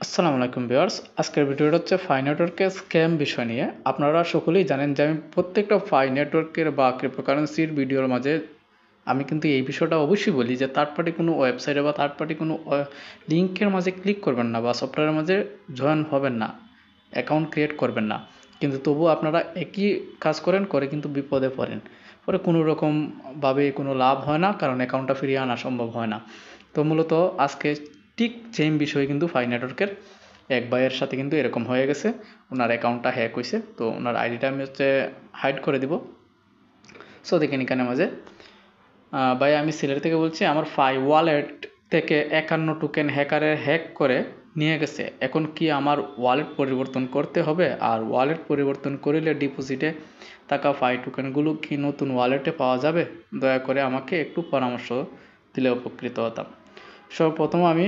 আসসালামু আলাইকুম ভিউয়ার্স, আজকের ভিডিওটা হচ্ছে ফাই নেটওয়ার্কের স্ক্যাম বিষয় নিয়ে। আপনারা সকলেই জানেন যে আমি প্রত্যেকটা ফাই নেটওয়ার্কের বা ক্রিপ্টোকারেন্সির ভিডিওর মাঝে আমি কিন্তু এই বিষয়টা অবশ্যই বলি যে থার্ড পার্টি কোনো ওয়েবসাইটে বা থার্ড পার্টি কোনো লিঙ্কের মাঝে ক্লিক করবেন না বা সফটওয়্যারের মাঝে জয়েন হবেন না, অ্যাকাউন্ট ক্রিয়েট করবেন না। কিন্তু তবুও আপনারা একই কাজ করে কিন্তু বিপদে পড়েন, পরে কোনো রকমভাবে কোনো লাভ হয় না, কারণ অ্যাকাউন্টটা ফিরিয়ে আনা সম্ভব হয় না। তো মূলত আজকে ঠিক সেম বিষয় কিন্তু ফাই নেটওয়ার্কের এক ভাইয়ের সাথে কিন্তু এরকম হয়ে গেছে। ওনার অ্যাকাউন্টটা হ্যাক হয়েছে, তো ওনার আইডিটা আমি হাইড করে দিব। সো দেখেন এখানে মাঝে ভাই আমি সিলেট থেকে বলছি, আমার ফাই ওয়ালেট থেকে 51 টোকেন হ্যাক করে নিয়ে গেছে। এখন কি আমার ওয়ালেট পরিবর্তন করতে হবে? আর ওয়ালেট পরিবর্তন করিলে ডিপোজিটে থাকা ফাই টোকেনগুলো কি নতুন ওয়ালেটে পাওয়া যাবে? দয়া করে আমাকে একটু পরামর্শ দিলে উপকৃত হতাম। সর্বপ্রথম আমি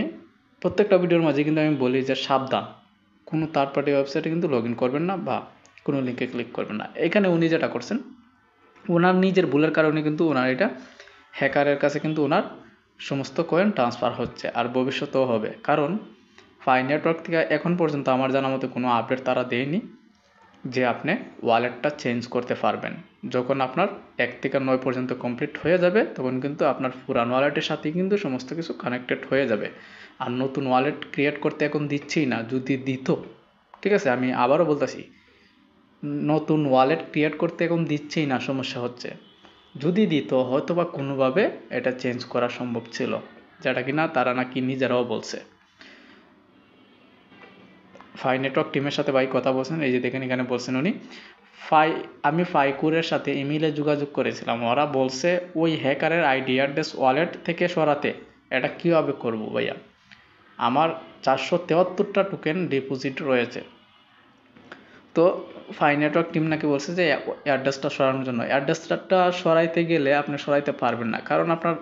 প্রত্যেকটা ভিডিওর মাঝে কিন্তু আমি বলি যে সাবধান, কোনো থার্ড পার্টি ওয়েবসাইটে কিন্তু লগ ইন করবেন না বা কোনো লিঙ্কে ক্লিক করবেন না। এখানে উনি যেটা করছেন, ওনার নিজের ভুলের কারণে কিন্তু ওনার এটা হ্যাকারের কাছে কিন্তু ওনার সমস্ত কয়েন ট্রান্সফার হচ্ছে, আর ভবিষ্যতেও হবে। কারণ ফাই নেটওয়ার্ক থেকে এখন পর্যন্ত আমার জানা মতে কোনো আপডেট তারা দেয়নি যে আপনি ওয়ালেটটা চেঞ্জ করতে পারবেন। যখন আপনার 1 থেকে 9 পর্যন্ত কমপ্লিট হয়ে যাবে, তখন কিন্তু আপনার পুরান ওয়ালেটের সাথে কিন্তু সমস্ত কিছু কানেক্টেড হয়ে যাবে। আর নতুন ওয়ালেট ক্রিয়েট করতে এখন দিচ্ছেই না। যদি দিত, ঠিক আছে, আমি আবারও বলতেছি, নতুন ওয়ালেট ক্রিয়েট করতে এখন দিচ্ছেই না, সমস্যা হচ্ছে। যদি দিত হয়তো বা কোনোভাবে এটা চেঞ্জ করা সম্ভব ছিল, যেটা কিনা তারা নাকি নিজেরাও বলছে। ফাই নেটওয়ার্ক টিমের সাথে ভাই কথা বলছেন, এই যে দেখেন এখানে বলছেন উনি আমি ফাইকুরের সাথে ইমেইলে যোগাযোগ করেছিলাম, ওরা বলছে ওই হ্যাকারের আইডি অ্যাড্রেস ওয়ালেট থেকে সরাতে। এটা কীভাবে করবো ভাইয়া? আমার 473টা টোকেন ডিপোজিট রয়েছে। তো ফাই নেটওয়ার্ক টিম নাকি বলছে যে অ্যাড্রেসটা সরানোর জন্য। অ্যাড্রেসটা সরাইতে গেলে আপনি সরাইতে পারবেন না, কারণ আপনার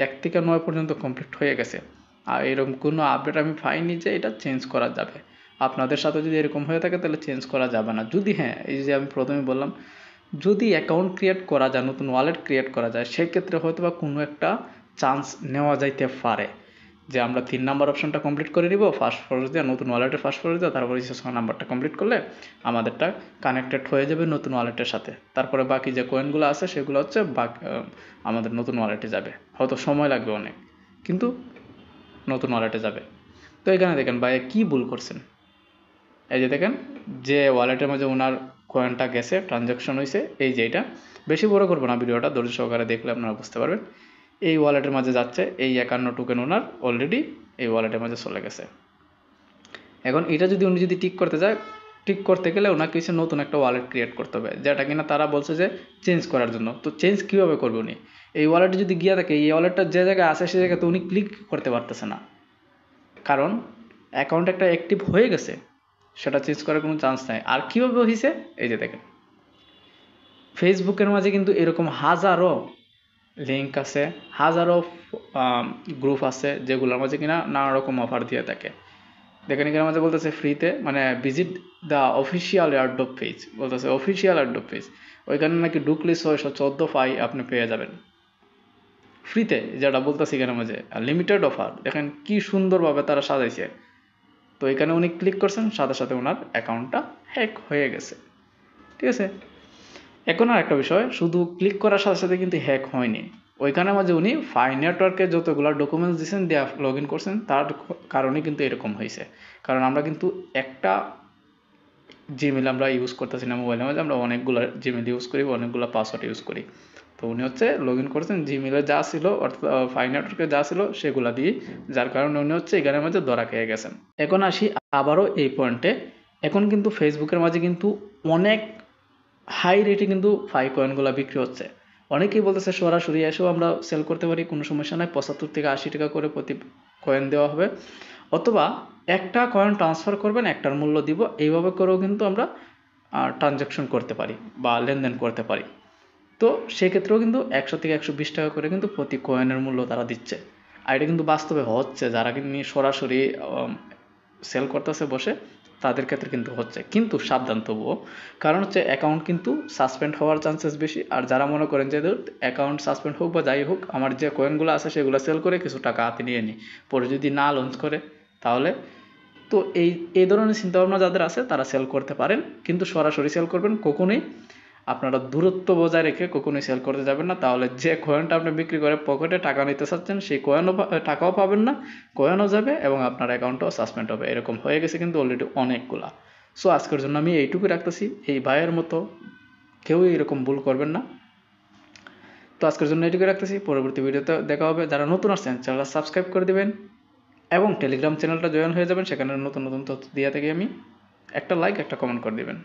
1 থেকে 9 পর্যন্ত কমপ্লিট হয়ে গেছে। আর এরকম কোনো আপডেট আমি পাইনি যে এটা চেঞ্জ করা যাবে। আপনাদের সাথে যদি এরকম হয়ে থাকে তাহলে চেঞ্জ করা যাবে না। যদি হ্যাঁ, এই যে আমি প্রথমে বললাম, যদি অ্যাকাউন্ট ক্রিয়েট করা যায়, নতুন ওয়ালেট ক্রিয়েট করা যায়, সেক্ষেত্রে হয়তো বা কোনো একটা চান্স নেওয়া যাইতে পারে যে আমরা 3 নাম্বার অপশনটা কমপ্লিট করে নিব, ফার্স্ট ফরজ দিয়ে নতুন ওয়ালেটের ফার্স্ট ফরজ দিয়ে, তারপরে 6 নাম্বারটা কমপ্লিট করলে আমাদেরটা কানেক্টেড হয়ে যাবে নতুন ওয়ালেটের সাথে। তারপরে বাকি যে কয়েনগুলো আছে সেগুলো হচ্ছে আমাদের নতুন ওয়ালেটে যাবে। হয়তো সময় লাগবে অনেক, কিন্তু নতুন ওয়ালেটে যাবে। তো এখানে দেখেন ভাই কী ভুল করছেন। এই যে দেখেন, যে ওয়ালেটের মাঝে ওনার কয়েনটা গেছে, ট্রানজ্যাকশন হয়েছে, এই যে এটা বেশি বড় করবো না, ভিডিওটা ধৈর্য সহকারে দেখলে আপনারা বুঝতে পারবেন। এই ওয়ালেটের মাঝে যাচ্ছে, এই 51 টোকেন ওনার অলরেডি এই ওয়ালেটের মাঝে চলে গেছে। এখন এটা যদি উনি ঠিক করতে যায়, ঠিক করতে গেলে ওনাকে কিছু নতুন একটা ওয়ালেট ক্রিয়েট করতে হবে, যেটা কিনা তারা বলছে যে চেঞ্জ করার জন্য। তো চেঞ্জ কীভাবে করবে উনি? এই ওয়ালেটে যদি গিয়ে থাকে, এই ওয়ালেটটা যে জায়গায় আছে সেই জায়গাতে উনি ক্লিক করতে পারতেছে না, কারণ অ্যাকাউন্ট একটা অ্যাক্টিভ হয়ে গেছে, সেটা চেঞ্জ করার কোনো চান্স নাই। আর কীভাবে হয়েছে, এই যে দেখেন, ফেসবুকের মাঝে কিন্তু এরকম হাজারো লিঙ্ক আছে, হাজারো গ্রুপ আছে, যেগুলোর মাঝে কিনা নানা রকম অফার দিয়ে থাকে। দেখেন এখানে মাঝে বলতেছে ফ্রিতে, মানে visit the official airdrop page, বলতেছে অফিসিয়াল এয়ারড্রপ পেজ। ওইখানে নাকি ঢুকলে 614 ফাই আপনি পেয়ে যাবেন ফ্রিতে, যেটা বলতেছি এখানে মাঝে। আর লিমিটেড অফার দেখেন কি সুন্দরভাবে তারা সাজাইছে। তো এখানে উনি ক্লিক করছেন, সাথে সাথে ওনার অ্যাকাউন্টটা হ্যাক হয়ে গেছে, ঠিক আছে। এখন আর একটা বিষয়, শুধু ক্লিক করার সাথে সাথে কিন্তু হ্যাক হয়নি। ওইখানে মাঝে উনি ফাই নেটওয়ার্কে যতগুলো ডকুমেন্টস দিয়েছেন, দিয়ে লগ ইন করছেন, তার কারণে কিন্তু এরকম হয়েছে। কারণ আমরা কিন্তু একটা জিমেল আমরা ইউজ করতেছি না মোবাইলের মাঝে, আমরা অনেকগুলো জিমেল ইউজ করি, অনেকগুলো পাসওয়ার্ড ইউজ করি। তো উনি লগ ইন করছেন জিমেলে যা ছিল, অর্থাৎ ফাই নেটওয়ার্কে যা ছিল সেগুলা দিয়ে, যার কারণে উনি এখানের মাঝে ধরা খেয়ে গেছেন। এখন আসি আবারও এই পয়েন্টে। এখন কিন্তু ফেসবুকের মাঝে কিন্তু অনেক হাই রেটে কিন্তু ফাই কয়েনগুলো বিক্রি হচ্ছে। অনেকেই বলতেছে সরাসরি এসেও আমরা সেল করতে পারি, কোনো সমস্যা নাই, 75 থেকে 80 টাকা করে প্রতি কয়েন দেওয়া হবে, অথবা একটা কয়েন ট্রান্সফার করবেন, একটার মূল্য দিব, এইভাবে করেও কিন্তু আমরা ট্রানজ্যাকশন করতে পারি বা লেনদেন করতে পারি। তো সেক্ষেত্রেও কিন্তু 100 থেকে 120 টাকা করে কিন্তু প্রতি কয়েনের মূল্য তারা দিচ্ছে। আর এটা কিন্তু বাস্তবে হচ্ছে, যারা কিন্তু সরাসরি সেল করতেছে বসে, তাদের ক্ষেত্রে কিন্তু হচ্ছে, কিন্তু সাবধান তবুও, কারণ হচ্ছে অ্যাকাউন্ট কিন্তু সাসপেন্ড হওয়ার চান্সেস বেশি। আর যারা মনে করেন যে অ্যাকাউন্ট সাসপেন্ড হোক বা যাই হোক, আমার যে কয়েনগুলো আছে সেগুলো সেল করে কিছু টাকা হাতে নিয়ে নিই, পরে যদি না লঞ্চ করে তাহলে, তো এই ধরনের চিন্তাভাবনা যাদের আছে তারা সেল করতে পারেন, কিন্তু সরাসরি সেল করবেন কখনোই আপনারা দূরত্ব বজায় রেখে কখনোই সেল করতে যাবেন না, তাহলে যে কয়েনটা আপনি বিক্রি করে পকেটে টাকা নিতে চাচ্ছেন সেই টাকাও পাবেন না, কয়েনও যাবে এবং আপনার অ্যাকাউন্টও সাসপেন্ড হবে। এরকম হয়ে গেছে কিন্তু অলরেডি অনেকগুলা। সো আজকের জন্য আমি এইটুকু রাখতেছি, এই ভাইয়ের মতো কেউই এরকম ভুল করবেন না। তো আজকের জন্য এইটুকু রাখতেছি, পরবর্তী ভিডিওতে দেখা হবে। যারা নতুন আসছেন চ্যানেলটা সাবস্ক্রাইব করে দিবেন এবং টেলিগ্রাম চ্যানেলটা জয়েন হয়ে যাবেন, সেখানে নতুন নতুন তথ্য দিয়ে থাকি আমি। একটা লাইক একটা কমেন্ট করে দিবেন।